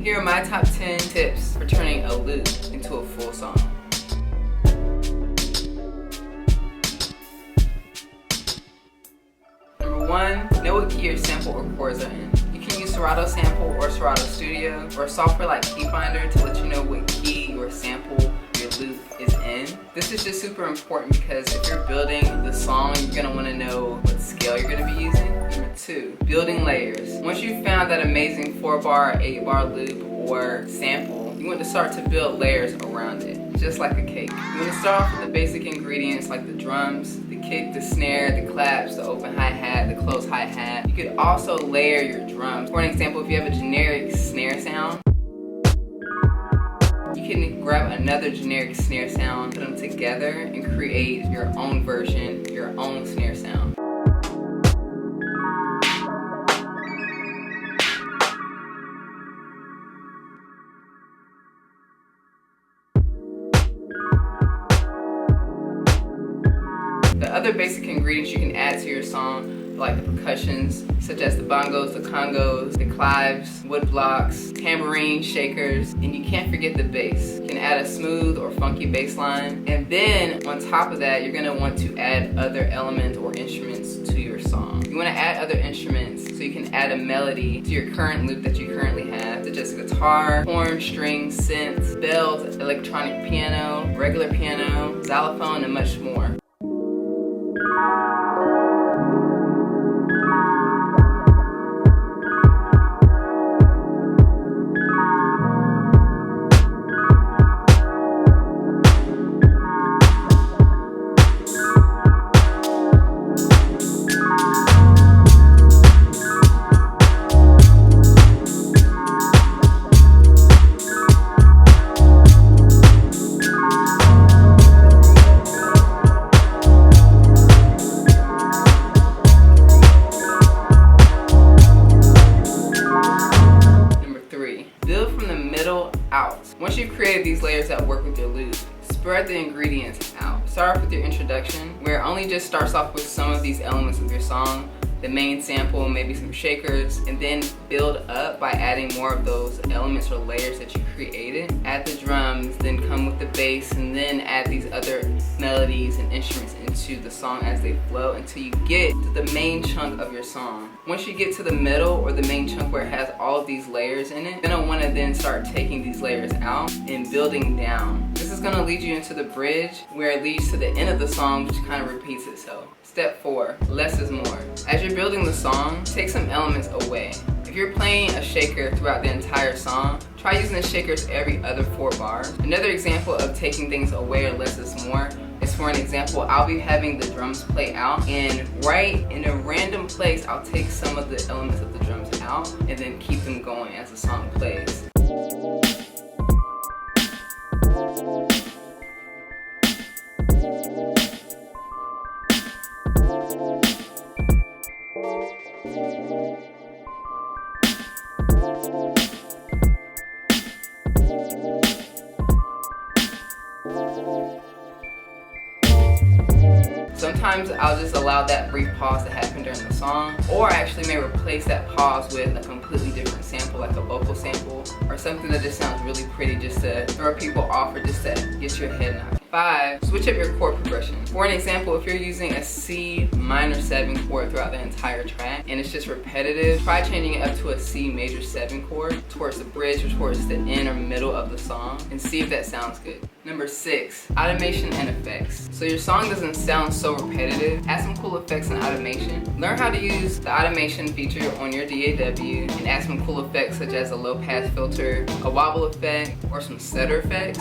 Here are my top 10 tips for turning a loop into a full song. Number 1, know what key your sample or chords are in. You can use Serato Sample or Serato Studio or software like Keyfinder to let you know what key your sample, your loop is in. This is just super important because if you're building the song, you're going to want to know what scale you're going to be using. Number 2, building layers. Once you've found that amazing 4-bar, 8-bar loop or sample, you want to start to build layers around it, just like a cake. You want to start off with the basic ingredients like the drums, the kick, the snare, the claps, the open hi-hat, the close hi-hat. You could also layer your drums. For an example, if you have a generic snare sound, you can grab another generic snare sound, put them together, and create your own version, your own snare sound. The other basic ingredients you can add to your song, like the percussions, such as the bongos, the congos, the clives, wood blocks, tambourine, shakers, and you can't forget the bass. You can add a smooth or funky bass line, and then on top of that, you're going to want to add other elements or instruments to your song. You want to add other instruments so you can add a melody to your current loop that you currently have, such as guitar, horn, strings, synths, bells, electronic piano, regular piano, xylophone, and much more. Once you've created these layers that work with your loop, spread the ingredients out. Start off with your introduction, where it only just starts off with some of these elements of your song, the main sample, maybe some shakers, and then build up by adding more of those elements or layers that you created. Add the drums, then come with the bass, and then add these other melodies and instruments into the song as they flow until you get to the main chunk of your song. Once you get to the middle or the main chunk where it has all of these layers in it, you're gonna wanna then start taking these layers out and building down. This is gonna lead you into the bridge where it leads to the end of the song, which kind of repeats itself. Step 4, less is more. As you're building the song, take some elements away. If you're playing a shaker throughout the entire song, try using the shakers every other 4 bars. Another example of taking things away or less is more is, for an example, I'll be having the drums play out, and right in a random place, I'll take some of the elements of the drums out and then keep them going as the song plays. Sometimes I'll just allow that brief pause to happen during the song, or I actually may replace that pause with a completely different sample, like a vocal sample, or something that just sounds really pretty just to throw people off or just to get your head nodding. 5, switch up your chord progression. For an example, if you're using a C minor 7 chord throughout the entire track and it's just repetitive, try changing it up to a C major 7 chord towards the bridge or towards the end or middle of the song and see if that sounds good. Number 6, automation and effects. So your song doesn't sound so repetitive, add some cool effects and automation. Learn how to use the automation feature on your DAW and add some cool effects such as a low pass filter, a wobble effect, or some stutter effects.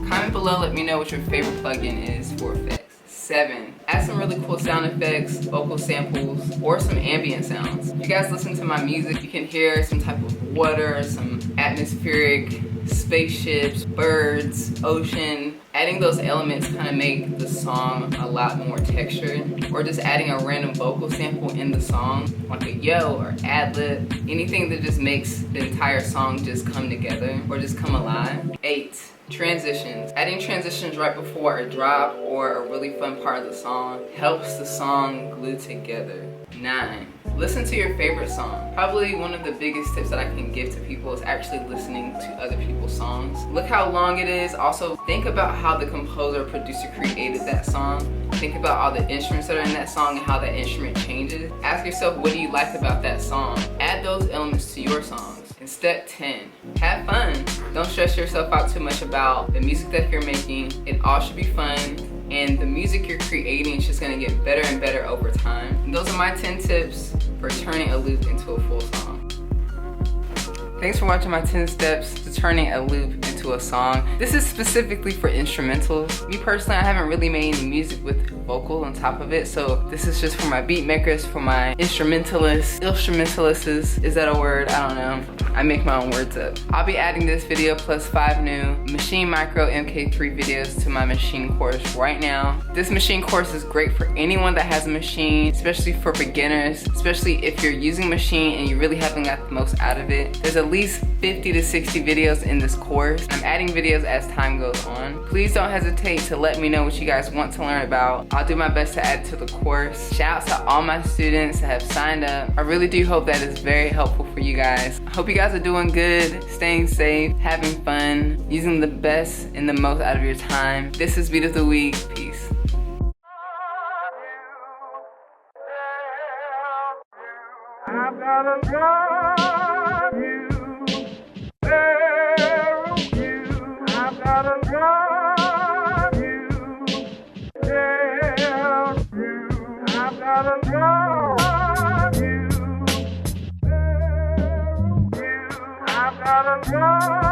Comment below, let me know what your favorite plugin is for effects. 7, add some really cool sound effects, vocal samples, or some ambient sounds. If you guys listen to my music, you can hear some type of water, some atmospheric, spaceships, birds, ocean. Adding those elements kind of make the song a lot more textured, or just adding a random vocal sample in the song, like a yo or ad-lib, anything that just makes the entire song just come together or just come alive. 8, Transitions. Adding transitions right before a drop or a really fun part of the song helps the song glue together. 9. Listen to your favorite song. Probably one of the biggest tips that I can give to people is actually listening to other people's songs. Look how long it is. Also, think about how the composer or producer created that song. Think about all the instruments that are in that song and how that instrument changes. Ask yourself, what do you like about that song? Add those elements to your songs. And step 10, have fun. Don't stress yourself out too much about the music that you're making. It all should be fun. And the music you're creating is just gonna get better and better over time. And those are my 10 tips for turning a loop into a full song. Thanks for watching my 10 steps to turning a loop into a song. This is specifically for instrumentals. Me personally, I haven't really made any music with vocal on top of it, so this is just for my beat makers, for my instrumentalists. Illstrumentalists, is that a word? I don't know. I make my own words up. I'll be adding this video plus 5 new Machine Micro MK3 videos to my machine course right now. This machine course is great for anyone that has a machine, especially for beginners, especially if you're using machine and you really haven't got the most out of it. There's at least 50 to 60 videos in this course. I'm adding videos as time goes on. Please don't hesitate to let me know what you guys want to learn about. I'll do my best to add to the course. Shout out to all my students that have signed up. I really do hope that is very helpful for you guys. I hope you guys are doing good, staying safe, having fun, using the best and the most out of your time. This is Beat of the Week. Peace. I've gotta drive you, there you. I've gotta drive you, there you. I've gotta drive you, there you. I've gotta drive.